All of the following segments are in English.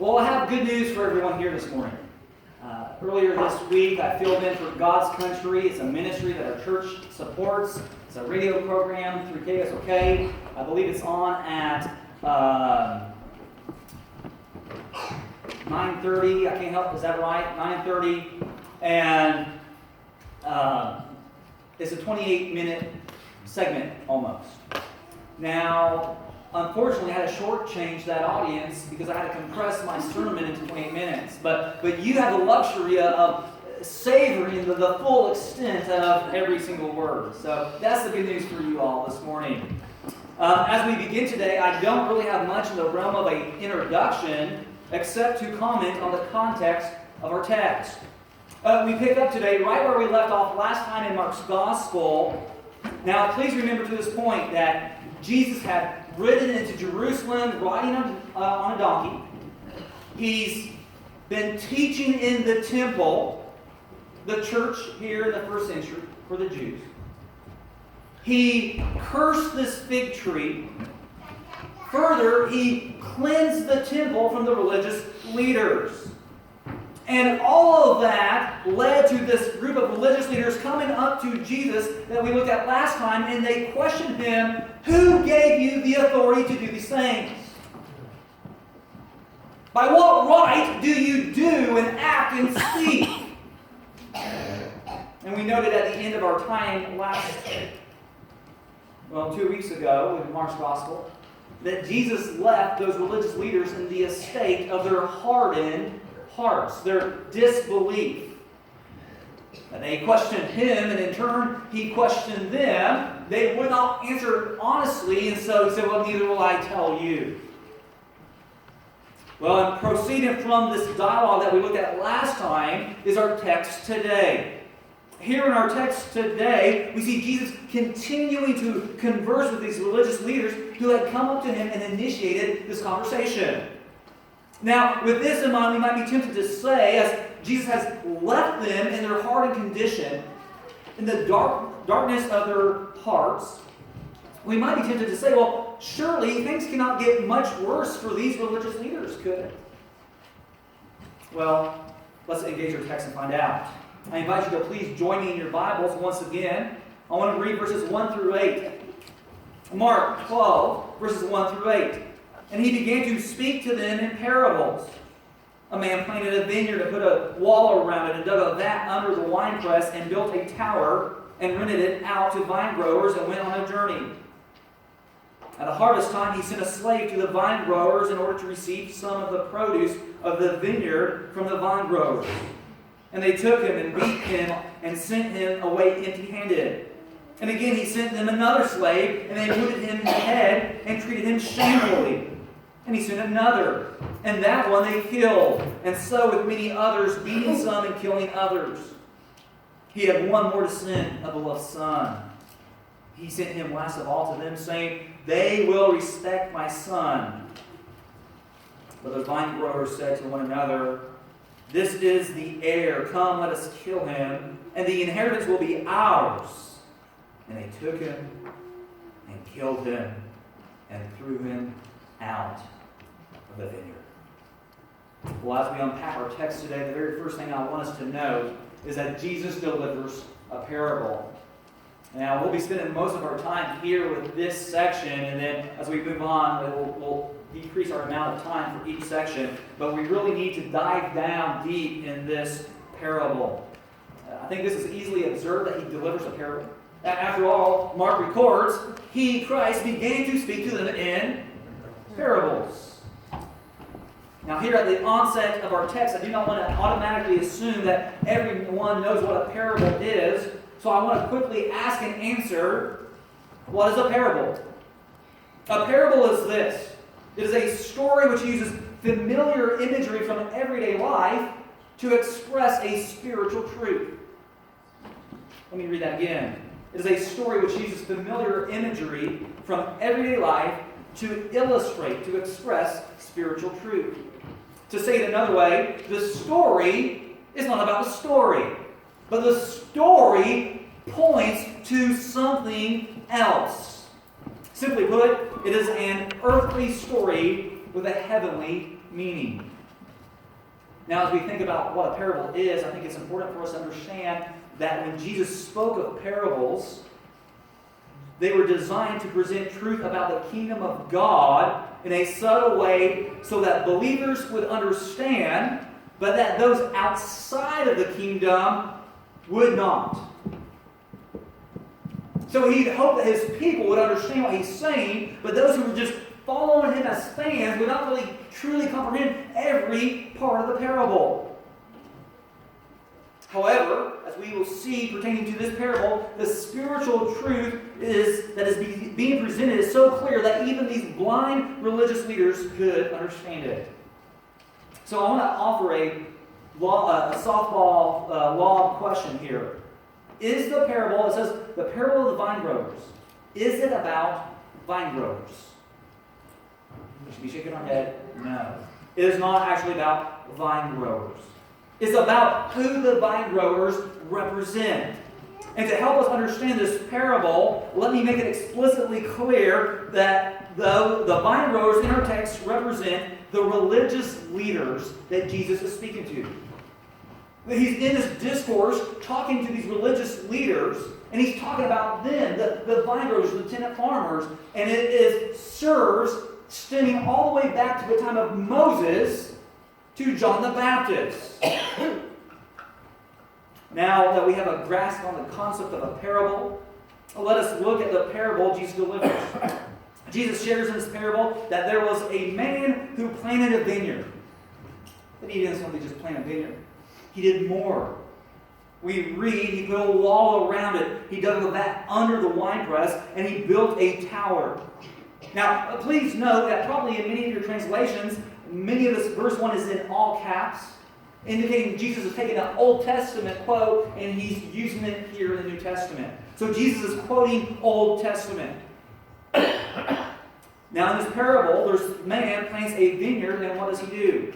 Well, I have good news for everyone here this morning. Earlier this week, I filled in for God's Country. It's a ministry that our church supports. It's a radio program through KSOK. I believe it's on at 9:30. I can't help. Is that right? 9:30, and it's a 28-minute segment almost. Now, unfortunately, I had to shortchange that audience because I had to compress my sermon into 28 minutes. But you have the luxury of savoring the full extent of every single word. So that's the good news for you all this morning. As we begin today, I don't really have much in the realm of an introduction except to comment on the context of our text. We pick up today right where we left off last time in Mark's Gospel. Now, please remember to this point that Jesus had ridden into Jerusalem riding on a donkey. He's been teaching in the temple, the church here in the first century for the Jews. He cursed this fig tree. Further, he cleansed the temple from the religious leaders. And all of that led to this group of religious leaders coming up to Jesus that we looked at last time, and they questioned him, "Who gave you the authority to do these things? By what right do you do and act and speak?" And we noted at the end of our time 2 weeks ago in Mark's Gospel, that Jesus left those religious leaders in the estate of their hardened hearts, their disbelief. And they questioned him, and in turn, he questioned them. They would not answer honestly, and so he said, "Well, neither will I tell you." Well, and proceeding from this dialogue that we looked at last time is our text today. Here in our text today, we see Jesus continuing to converse with these religious leaders who had come up to him and initiated this conversation. Now, with this in mind, we might be tempted to say, as Jesus has left them in their hardened condition, in the darkness of their hearts, we might be tempted to say, well, surely things cannot get much worse for these religious leaders, could it? Well, let's engage our text and find out. I invite you to please join me in your Bibles once again. I want to read verses 1 through 8. Mark 12, verses 1 through 8. "And he began to speak to them in parables. A man planted a vineyard and put a wall around it and dug a vat under the winepress and built a tower and rented it out to vine growers and went on a journey. At the harvest time, he sent a slave to the vine growers in order to receive some of the produce of the vineyard from the vine growers. And they took him and beat him and sent him away empty-handed. And again he sent them another slave, and they wounded him in the head and treated him shamefully. And he sent another, and that one they killed. And so with many others, beating some and killing others. He had one more to send, a beloved son. He sent him last of all to them, saying, 'They will respect my son.' But the vine growers said to one another, 'This is the heir. Come, let us kill him, and the inheritance will be ours.' And they took him and killed him and threw him out of the vineyard." Well, as we unpack our text today, the very first thing I want us to note is that Jesus delivers a parable. Now, we'll be spending most of our time here with this section, and then as we move on, we'll decrease our amount of time for each section, but we really need to dive down deep in this parable. I think this is easily observed that he delivers a parable. After all, Mark records, he, Christ, began to speak to them in parables. Now here at the onset of our text, I do not want to automatically assume that everyone knows what a parable is, so I want to quickly ask and answer, what is a parable? A parable is this. It is a story which uses familiar imagery from everyday life to express a spiritual truth. Let me read that again. It is a story which uses familiar imagery from everyday life to illustrate, to express spiritual truth. To say it another way, the story is not about the story, but the story points to something else. Simply put, it is an earthly story with a heavenly meaning. Now, as we think about what a parable is, I think it's important for us to understand that when Jesus spoke of parables, they were designed to present truth about the kingdom of God in a subtle way so that believers would understand, but that those outside of the kingdom would not. So he'd hope that his people would understand what he's saying, but those who were just following him as fans would not really truly comprehend every part of the parable. However, as we will see pertaining to this parable, the spiritual truth that is being presented is so clear that even these blind religious leaders could understand it. So I want to offer a softball law question here. Is the parable, it says the parable of the vine growers, is it about vine growers? We should be shaking our head. No. It is not actually about vine growers. It's about who the vine growers represent. And to help us understand this parable, let me make it explicitly clear that the vine growers in our text represent the religious leaders that Jesus is speaking to. He's in this discourse talking to these religious leaders, and he's talking about them, the vine growers, the tenant farmers, and it serves stemming all the way back to the time of Moses to John the Baptist. Now that we have a grasp on the concept of a parable, let us look at the parable Jesus delivers. Jesus shares in this parable that there was a man who planted a vineyard. But he didn't simply just plant a vineyard. He did more. We read, he put a wall around it. He dug a vat under the winepress, and he built a tower. Now, please note that probably in many of your translations, many of this verse 1 is in all caps, indicating Jesus is taking an Old Testament quote and he's using it here in the New Testament. So Jesus is quoting Old Testament. Now in this parable, there's a man plants a vineyard, and what does he do?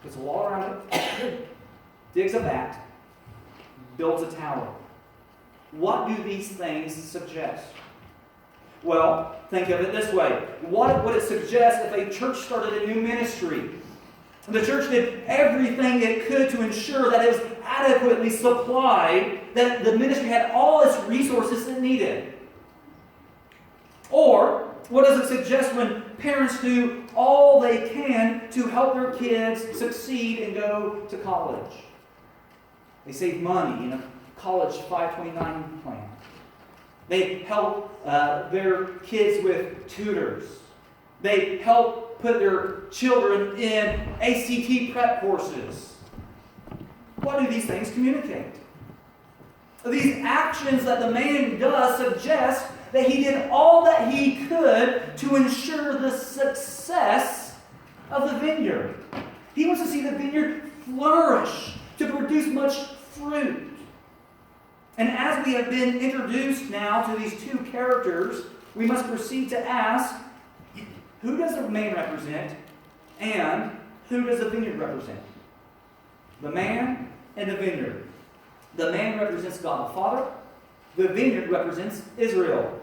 Puts a wall around it, digs a vat, builds a tower. What do these things suggest? Well, think of it this way. What would it suggest if a church started a new ministry? The church did everything it could to ensure that it was adequately supplied, that the ministry had all its resources it needed. Or, what does it suggest when parents do all they can to help their kids succeed and go to college? They save money in a college 529 plan. They help their kids with tutors. They help put their children in ACT prep courses. What do these things communicate? These actions that the man does suggest that he did all that he could to ensure the success of the vineyard. He wants to see the vineyard flourish, to produce much fruit. And as we have been introduced now to these two characters, we must proceed to ask, who does the man represent, and who does the vineyard represent? The man and the vineyard. The man represents God the Father. The vineyard represents Israel.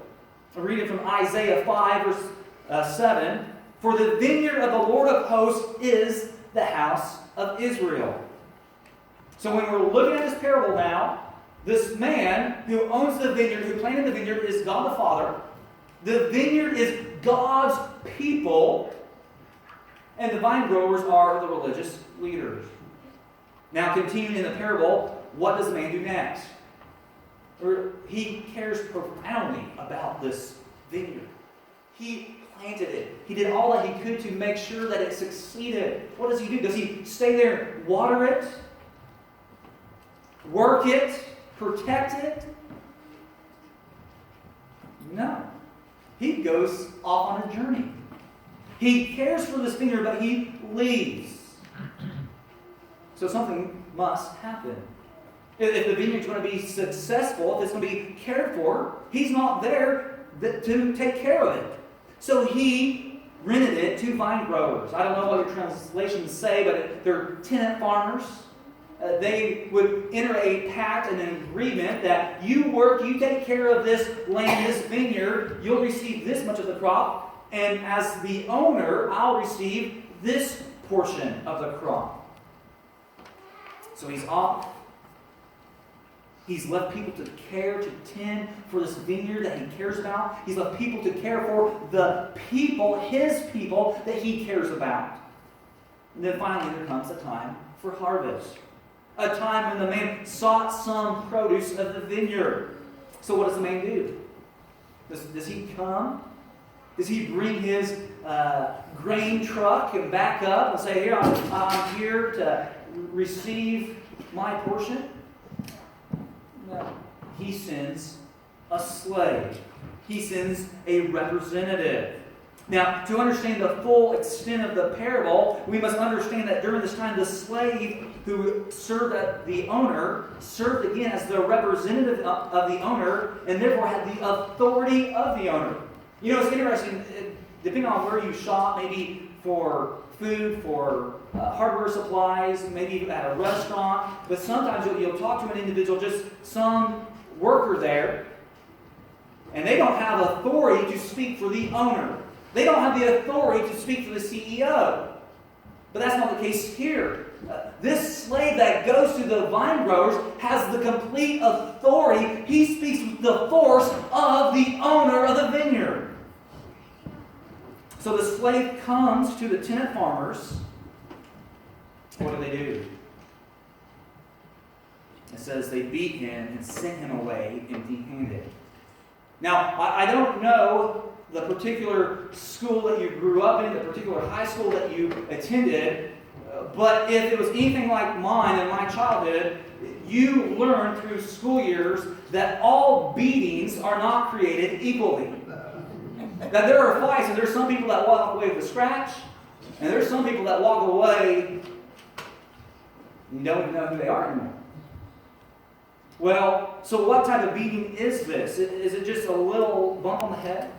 I read it from Isaiah 5, verse 7. For the vineyard of the Lord of hosts is the house of Israel. So when we're looking at this parable now, this man who owns the vineyard, who planted the vineyard, is God the Father. The vineyard is God's people. And the vine growers are the religious leaders. Now, continuing in the parable, what does the man do next? He cares profoundly about this vineyard. He planted it. He did all that he could to make sure that it succeeded. What does he do? Does he stay there, water it, work it, protect it? No. He goes off on a journey. He cares for this vineyard, but he leaves. So something must happen. If the vineyard is going to be successful, if it's going to be cared for, he's not there to take care of it. So he rented it to vine growers. I don't know what your translations say, but they're tenant farmers. They would enter a pact and an agreement that you work, you take care of this land, this vineyard, you'll receive this much of the crop, and as the owner, I'll receive this portion of the crop. So he's off. He's left people to care, to tend for this vineyard that he cares about. He's left people to care for the people, his people, that he cares about. And then finally there comes a time for harvest. A time when the man sought some produce of the vineyard. So what does the man do? Does he come? Does he bring his grain truck and back up and say, here, I'm here to receive my portion? No. He sends a slave. He sends a representative. Now, to understand the full extent of the parable, we must understand that during this time, the slave who served the owner served again as the representative of the owner and therefore had the authority of the owner. You know, it's interesting, depending on where you shop, maybe for food, for hardware supplies, maybe at a restaurant, but sometimes you'll talk to an individual, just some worker there, and they don't have authority to speak for the owner. They don't have the authority to speak for the CEO. But that's not the case here. This slave that goes to the vine growers has the complete authority. He speaks with the force of the owner of the vineyard. So the slave comes to the tenant farmers. What do? It says they beat him and sent him away empty-handed. Now, I don't know the particular school that you grew up in, the particular high school that you attended, but if it was anything like mine in my childhood, you learned through school years that all beatings are not created equally. That there are fights, and there's some people that walk away with a scratch, and there's some people that walk away and you don't even know who they are anymore. Well, so what type of beating is this? Is it just a little bump on the head?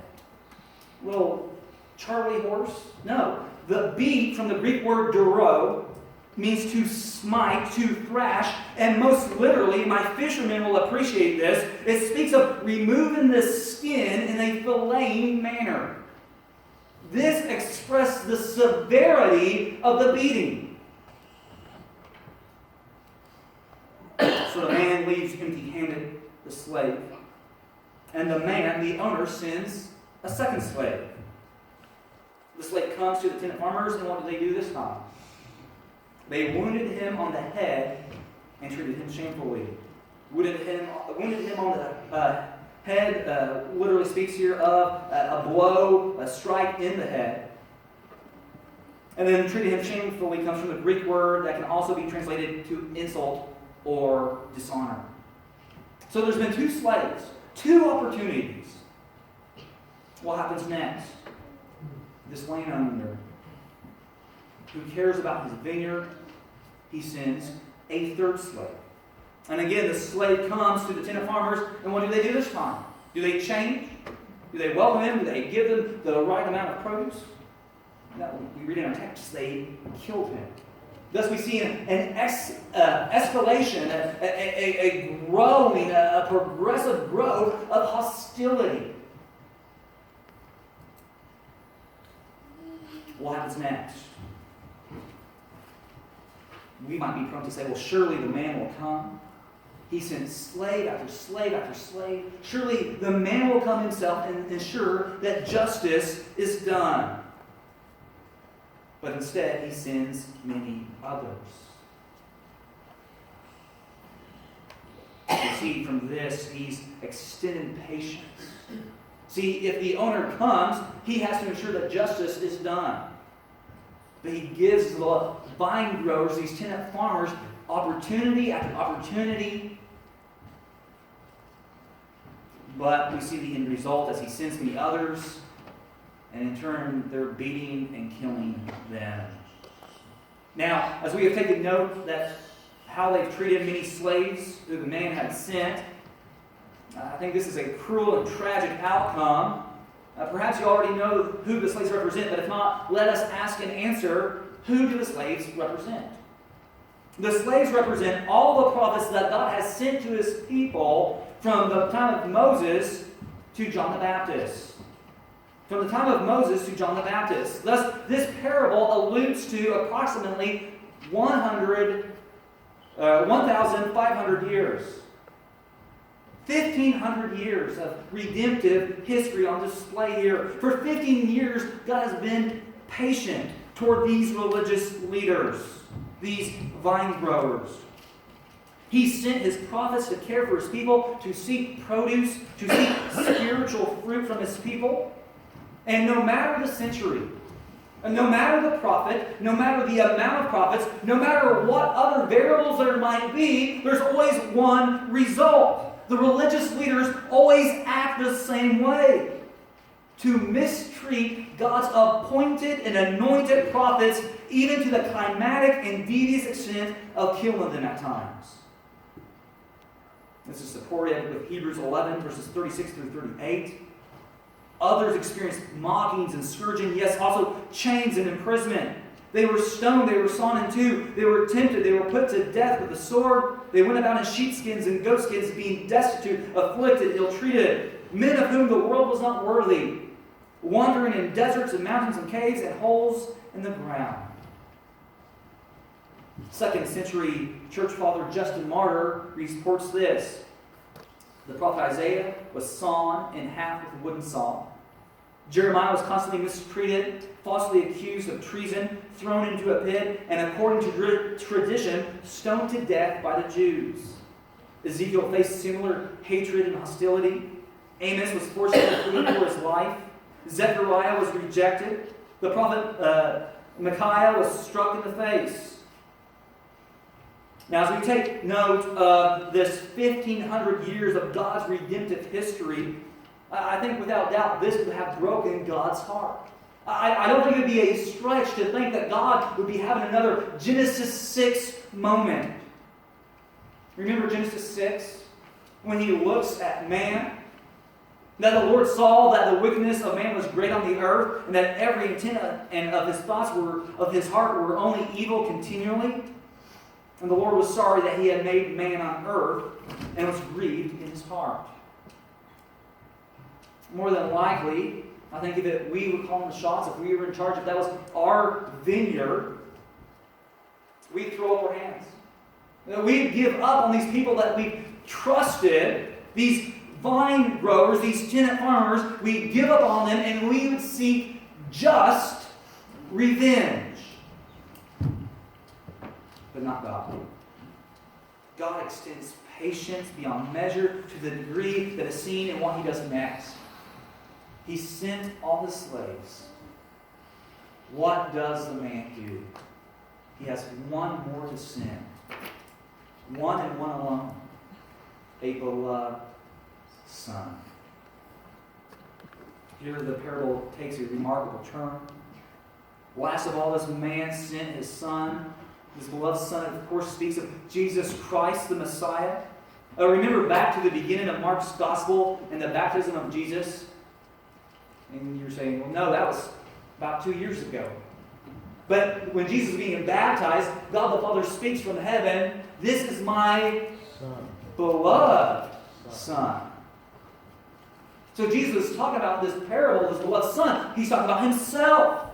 A little Charlie horse? No. The beat from the Greek word duro means to smite, to thrash, and most literally, my fishermen will appreciate this, it speaks of removing the skin in a filleting manner. This expressed the severity of the beating. So the man leaves empty-handed, the slave, and the man, the owner, sends a second slave. The slave comes to the tenant farmers, and what do they do this time? They wounded him on the head and treated him shamefully. Wounded him on the head, literally speaks here of a blow, a strike in the head. And then treated him shamefully comes from the Greek word that can also be translated to insult or dishonor. So there's been two slaves, two opportunities. What happens next? This landowner who cares about his vineyard, he sends a third slave. And again, the slave comes to the tenant farmers, and what do they do this time? Do they change? Do they welcome him? Do they give them the right amount of produce? No, we read in our text, they killed him. Thus we see an escalation, a growing, a progressive growth of hostility. What happens next? We might be prone to say, well, surely the man will come. He sends slave after slave after slave. Surely the man will come himself and ensure that justice is done. But instead, he sends many others. You see from this, he's extended patience. See, if the owner comes, he has to ensure that justice is done. But he gives the vine growers, these tenant farmers, opportunity after opportunity. But we see the end result as he sends many others, and in turn, they're beating and killing them. Now, as we have taken note that how they've treated many slaves who the man had sent, I think this is a cruel and tragic outcome. Perhaps you already know who the slaves represent, but if not, let us ask and answer, who do the slaves represent? The slaves represent all the prophets that God has sent to his people from the time of Moses to John the Baptist. From the time of Moses to John the Baptist. Thus, this parable alludes to approximately 100 1,500 years. 1,500 years of redemptive history on display here. For 15 years, God has been patient toward these religious leaders, these vine growers. He sent his prophets to care for his people, to seek produce, to seek spiritual fruit from his people. And no matter the century, and no matter the prophet, no matter the amount of prophets, no matter what other variables there might be, there's always one result. The religious leaders always act the same way. To mistreat God's appointed and anointed prophets, even to the climatic and devious extent of killing them at times. This is supported with Hebrews 11, verses 36 through 38. Others experienced mockings and scourging, yes, also chains and imprisonment. They were stoned, they were sawn in two, they were tempted, they were put to death with the sword. They went about in sheepskins and goatskins, being destitute, afflicted, ill-treated, men of whom the world was not worthy, wandering in deserts and mountains and caves and holes in the ground. 2nd century church father Justin Martyr reports this. The prophet Isaiah was sawn in half with a wooden saw. Jeremiah was constantly mistreated, falsely accused of treason, thrown into a pit, and according to tradition, stoned to death by the Jews. Ezekiel faced similar hatred and hostility. Amos was forced to flee for his life. Zechariah was rejected. The prophet Micaiah was struck in the face. Now, as we take note of this 1,500 years of God's redemptive history, I think without doubt this would have broken God's heart. I don't think it would be a stretch to think that God would be having another Genesis 6 moment. Remember Genesis 6? When he looks at man, that the Lord saw that the wickedness of man was great on the earth, and that every intent of his thoughts of his heart were only evil continually. And the Lord was sorry that he had made man on earth, and was grieved in his heart. More than likely, I think if we were calling the shots, if we were in charge, if that was our vineyard, we'd throw up our hands. We'd give up on these people that we trusted, these vine growers, these tenant farmers. We'd give up on them, and we would seek just revenge. But not God. God extends patience beyond measure to the degree that is seen in what he does next. He sent all his slaves. What does the man do? He has one more to send. One and one alone. A beloved son. Here the parable takes a remarkable turn. Last of all, this man sent his son. His beloved son, of course, speaks of Jesus Christ, the Messiah. Remember back to the beginning of Mark's Gospel and the baptism of Jesus? And you're saying, well, no, that was about 2 years ago. But when Jesus is being baptized, God the Father speaks from heaven, this is my beloved son. So Jesus is talking about this parable, this beloved son. He's talking about himself.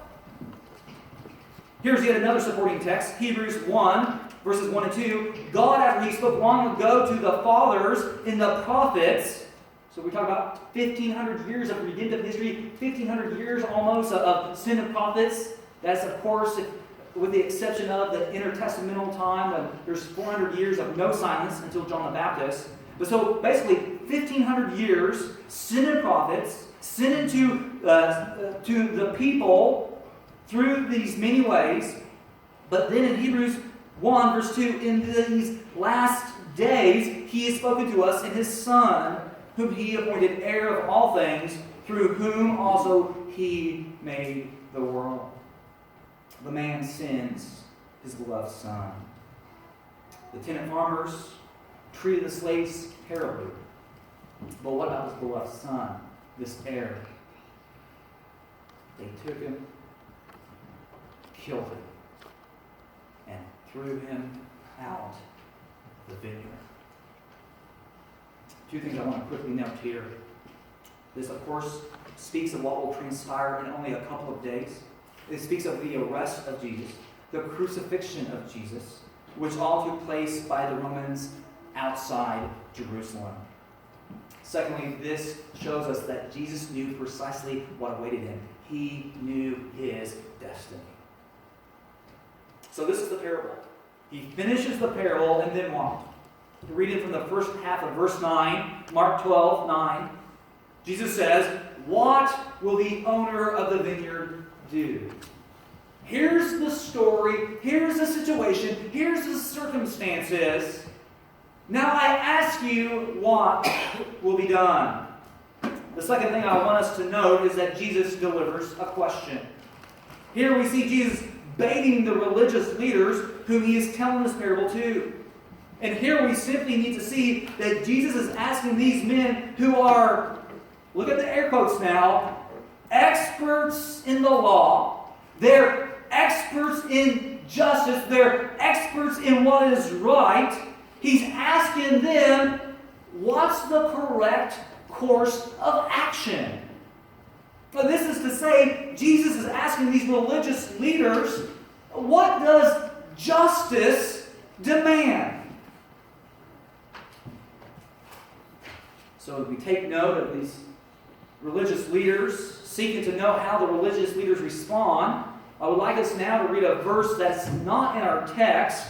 Here's yet another supporting text, Hebrews 1, verses 1 and 2. God, after he spoke long ago to the fathers in the prophets, so we talk about 1,500 years of redemptive history, 1,500 years almost of sin of prophets. That's, of course, with the exception of the intertestamental time when there's 400 years of no silence until John the Baptist. But so basically, 1,500 years, sin and prophets, sin into to the people through these many ways. But then in Hebrews 1, verse 2, in these last days, he has spoken to us in his Son, whom he appointed heir of all things, through whom also he made the world. The man sends his beloved son. The tenant farmers treated the slaves terribly. But what about his beloved son, this heir? They took him, killed him, and threw him out the vineyard. Two things I want to quickly note here. This, of course, speaks of what will transpire in only a couple of days. It speaks of the arrest of Jesus, the crucifixion of Jesus, which all took place by the Romans outside Jerusalem. Secondly, this shows us that Jesus knew precisely what awaited him. He knew his destiny. So this is the parable. He finishes the parable, and then what? Reading from the first half of verse 9, Mark 12:9, Jesus says, "What will the owner of the vineyard do?" Here's the story, here's the situation, here's the circumstances. Now I ask you, what will be done? The second thing I want us to note is that Jesus delivers a question. Here we see Jesus baiting the religious leaders whom he is telling this parable to. And here we simply need to see that Jesus is asking these men who are, look at the air quotes now, experts in the law. They're experts in justice. They're experts in what is right. He's asking them, what's the correct course of action? Now, this is to say, Jesus is asking these religious leaders, what does justice demand? So we take note of these religious leaders, seeking to know how the religious leaders respond. I would like us now to read a verse that's not in our text,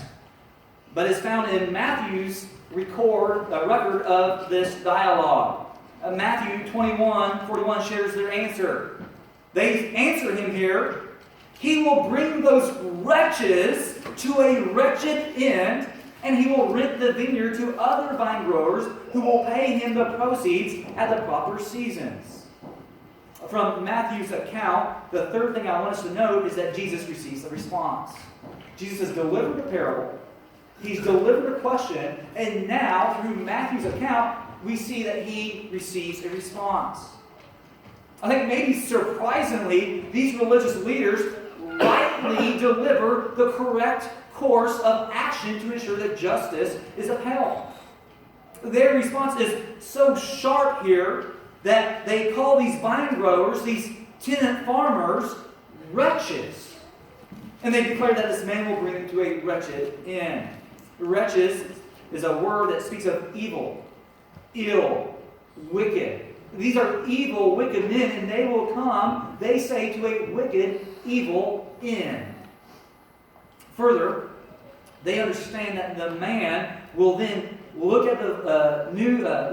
but is found in Matthew's record of this dialogue. Matthew 21:41 shares their answer. They answer him here, "He will bring those wretches to a wretched end, and he will rent the vineyard to other vine growers who will pay him the proceeds at the proper seasons." From Matthew's account, the third thing I want us to note is that Jesus receives the response. Jesus has delivered the parable. He's delivered a question, and now, through Matthew's account, we see that he receives a response. I think maybe surprisingly, these religious leaders rightly deliver the correct course of action to ensure that justice is upheld. Their response is so sharp here that they call these vine growers, these tenant farmers, wretches. And they declare that this man will bring them to a wretched end. Wretches is a word that speaks of evil, ill, wicked. These are evil, wicked men, and they will come, they say, to a wicked, evil end. Further, they understand that the man will then look at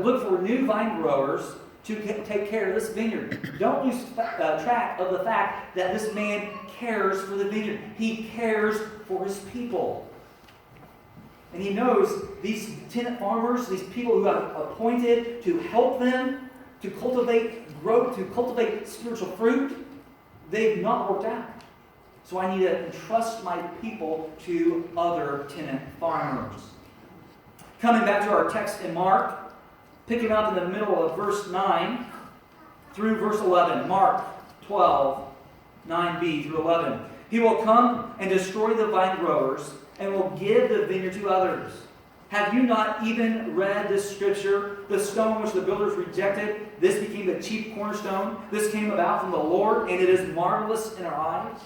look for new vine growers to take care of this vineyard. Don't lose track of the fact that this man cares for the vineyard. He cares for his people. And he knows these tenant farmers, these people who have appointed to help them to cultivate spiritual fruit, they've not worked out. So I need to entrust my people to other tenant farmers. Coming back to our text in Mark, picking up in the middle of verse 9 through verse 11. Mark 12, 9b through 11. He will come and destroy the vine growers and will give the vineyard to others. Have you not even read this scripture? The stone which the builders rejected, this became the chief cornerstone. This came about from the Lord, and it is marvelous in our eyes.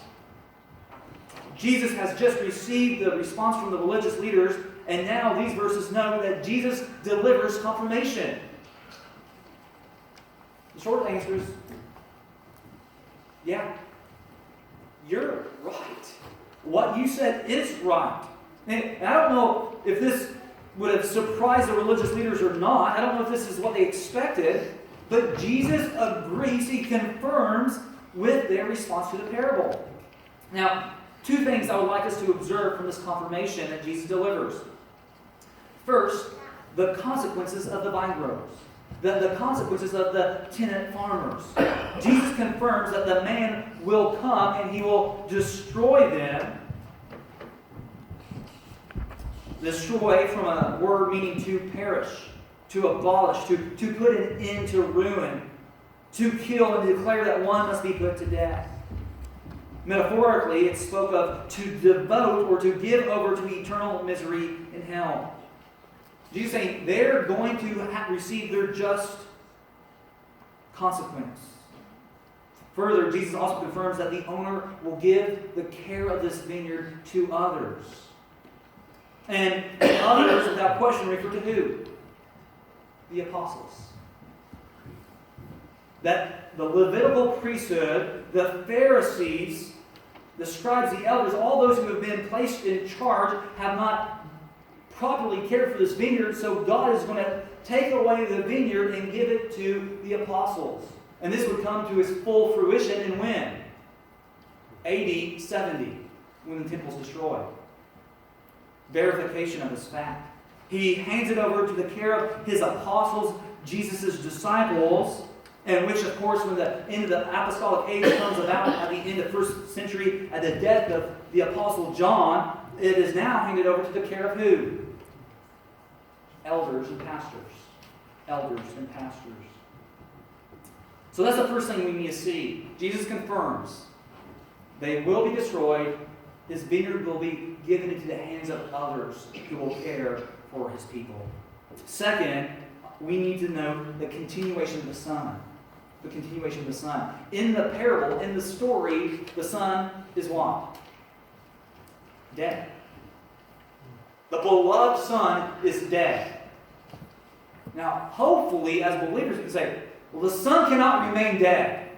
Jesus has just received the response from the religious leaders, and now these verses know that Jesus delivers confirmation. The short answer is, yeah, you're right. What you said is right. And I don't know if this would have surprised the religious leaders or not. I don't know if this is what they expected. But Jesus agrees, he confirms with their response to the parable. Now, two things I would like us to observe from this confirmation that Jesus delivers. First, the consequences of the vine growers. The consequences of the tenant farmers. Jesus confirms that the man will come and he will destroy them. Destroy from a word meaning to perish, to abolish, to put an end to ruin, to kill and declare that one must be put to death. Metaphorically, it spoke of to devote or to give over to eternal misery in hell. Jesus is saying they're going to receive their just consequence. Further, Jesus also confirms that the owner will give the care of this vineyard to others. And others, without question, refer to who? The apostles. That the Levitical priesthood, the Pharisees, the scribes, the elders, all those who have been placed in charge have not properly cared for this vineyard, so God is going to take away the vineyard and give it to the apostles. And this would come to its full fruition in when? AD 70, when the temple is destroyed. Verification of this fact. He hands it over to the care of his apostles, Jesus' disciples, and which, of course, when the end of the apostolic age comes about at the end of the 1st century, at the death of the apostle John, it is now handed over to the care of who? Elders and pastors. Elders and pastors. So that's the first thing we need to see. Jesus confirms they will be destroyed. His vineyard will be given into the hands of others who will care for his people. Second, we need to note the continuation of the Son. The continuation of the Son. In the parable, in the story, the Son is what? Dead. The beloved Son is dead. Now, hopefully, as believers, we can say, well, the Son cannot remain dead.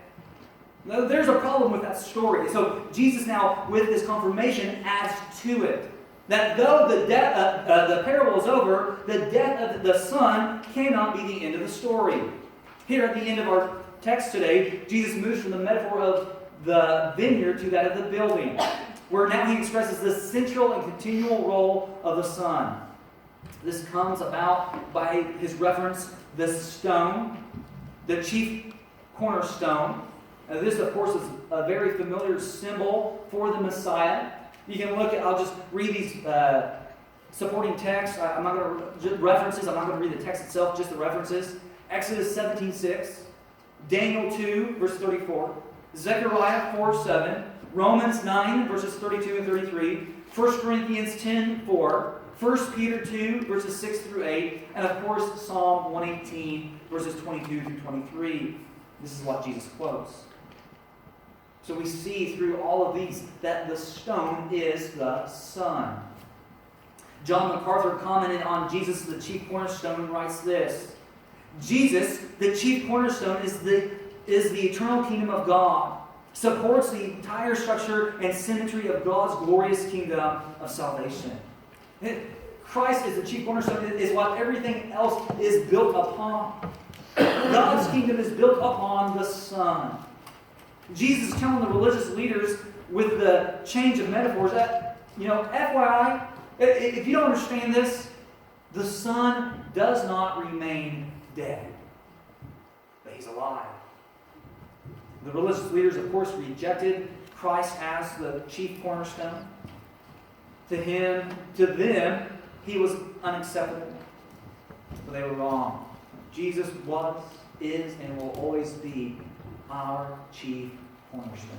No, there's a problem with that story. So Jesus now, with this confirmation, adds to it. That though the parable is over, the death of the Son cannot be the end of the story. Here at the end of our text today, Jesus moves from the metaphor of the vineyard to that of the building, where now he expresses the central and continual role of the Son. This comes about by his reference, the stone, the chief cornerstone. This, of course, is a very familiar symbol for the Messiah. You can look at, I'll just read these supporting texts. I'm not going to, references, I'm not going to read the text itself, just the references. Exodus 17:6, Daniel 2, verse 34, Zechariah 4:7, Romans 9, verses 32 and 33, 1 Corinthians 10:4, 1 Peter 2, verses 6 through 8, and of course, Psalm 118, verses 22 through 23. This is what Jesus quotes. So we see through all of these that the stone is the Son. John MacArthur commented on Jesus, the chief cornerstone, and writes this: Jesus, the chief cornerstone, is the eternal kingdom of God, supports the entire structure and symmetry of God's glorious kingdom of salvation. Christ is the chief cornerstone, is what everything else is built upon. God's kingdom is built upon the Son. Jesus is telling the religious leaders with the change of metaphors that, FYI, if you don't understand this, the Son does not remain dead, but he's alive. The religious leaders, of course, rejected Christ as the chief cornerstone. To them, he was unacceptable. But they were wrong. Jesus was, is, and will always be our chief cornerstone.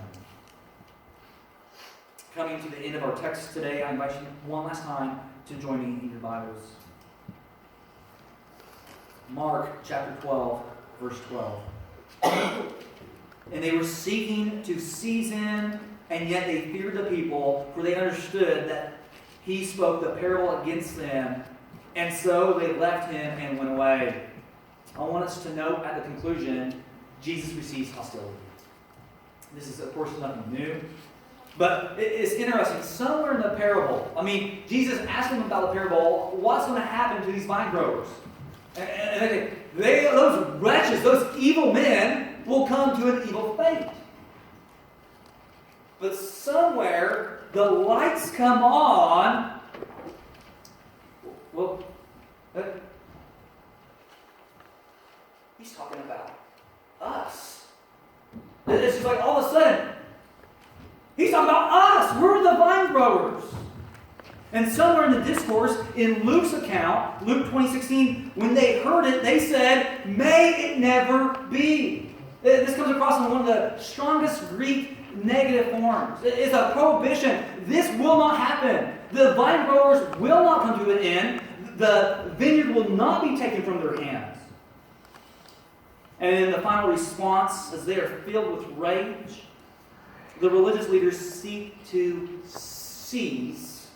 Coming to the end of our text today, I invite you one last time to join me in your Bibles. Mark chapter 12, verse 12. And they were seeking to seize him, and yet they feared the people, for they understood that he spoke the parable against them, and so they left him and went away. I want us to note at the conclusion, Jesus receives hostility. This is, of course, nothing new. But it's interesting. Somewhere in the parable, Jesus asked them about the parable, what's going to happen to these vine growers? And those wretches, those evil men, will come to an evil fate. But somewhere, the lights come on. Well, he's talking about us. It's just like all of a sudden, he's talking about us. We're the vine growers. And somewhere in the discourse, in Luke's account, Luke 20:16, when they heard it, they said, "May it never be." This comes across in one of the strongest Greek negative forms. It's a prohibition. This will not happen. The vine growers will not come to an end. The vineyard will not be taken from their hands. And in the final response, as they are filled with rage, the religious leaders seek to seize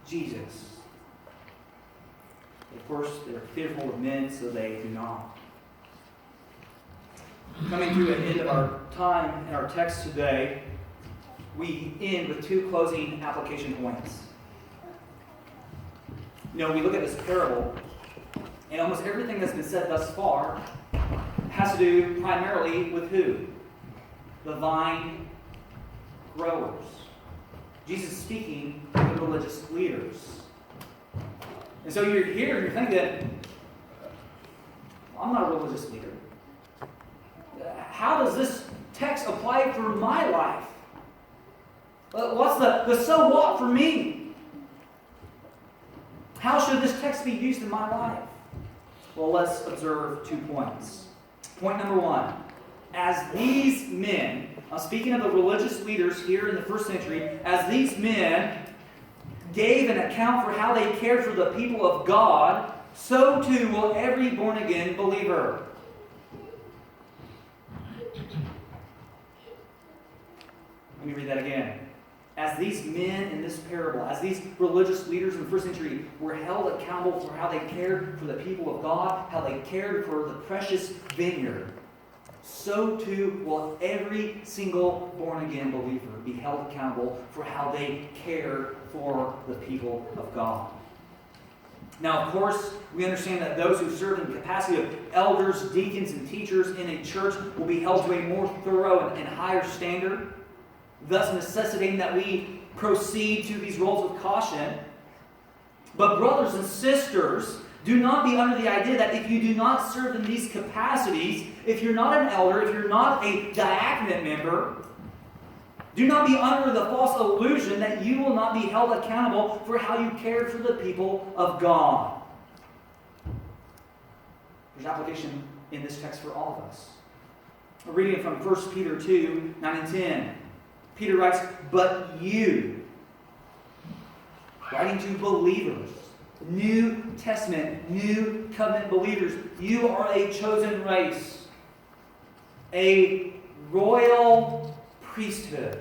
Jesus. Of course, they're fearful of men, so they do not. Coming to an end of our time in our text today, we end with two closing application points. We look at this parable, and almost everything that's been said thus far has to do primarily with who? The vine growers. Jesus is speaking to the religious leaders. And so you're here and you're thinking, I'm not a religious leader. How does this text apply for my life? What's the so what for me? How should this text be used in my life? Well, let's observe 2 points. Point number 1. As these men, I'm speaking of the religious leaders here in the first century, as these men gave an account for how they cared for the people of God, so too will every born-again believer. Let me read that again. As these men in this parable, as these religious leaders in the first century were held accountable for how they cared for the people of God, how they cared for the precious vineyard, so too will every single born-again believer be held accountable for how they care for the people of God. Now, of course, we understand that those who serve in the capacity of elders, deacons, and teachers in a church will be held to a more thorough and higher standard, thus necessitating that we proceed to these roles with caution. But brothers and sisters, do not be under the idea that if you do not serve in these capacities, if you're not an elder, if you're not a diaconate member, do not be under the false illusion that you will not be held accountable for how you cared for the people of God. There's application in this text for all of us. We're reading from 1 Peter 2, 9 and 10. Peter writes, "But you," writing to believers, New Testament, New Covenant believers, you are a chosen race, a royal priesthood,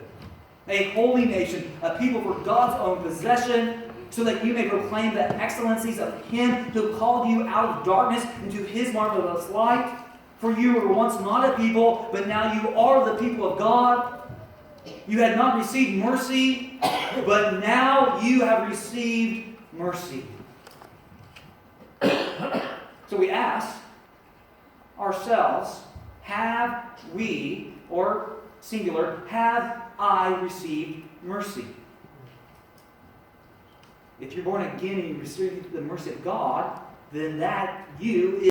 a holy nation, a people for God's own possession, so that you may proclaim the excellencies of Him who called you out of darkness into His marvelous light. For you were once not a people, but now you are the people of God. You had not received mercy, but now you have received mercy. So we ask ourselves, have we, or singular, have I received mercy? If you're born again and you receive the mercy of God, then that you is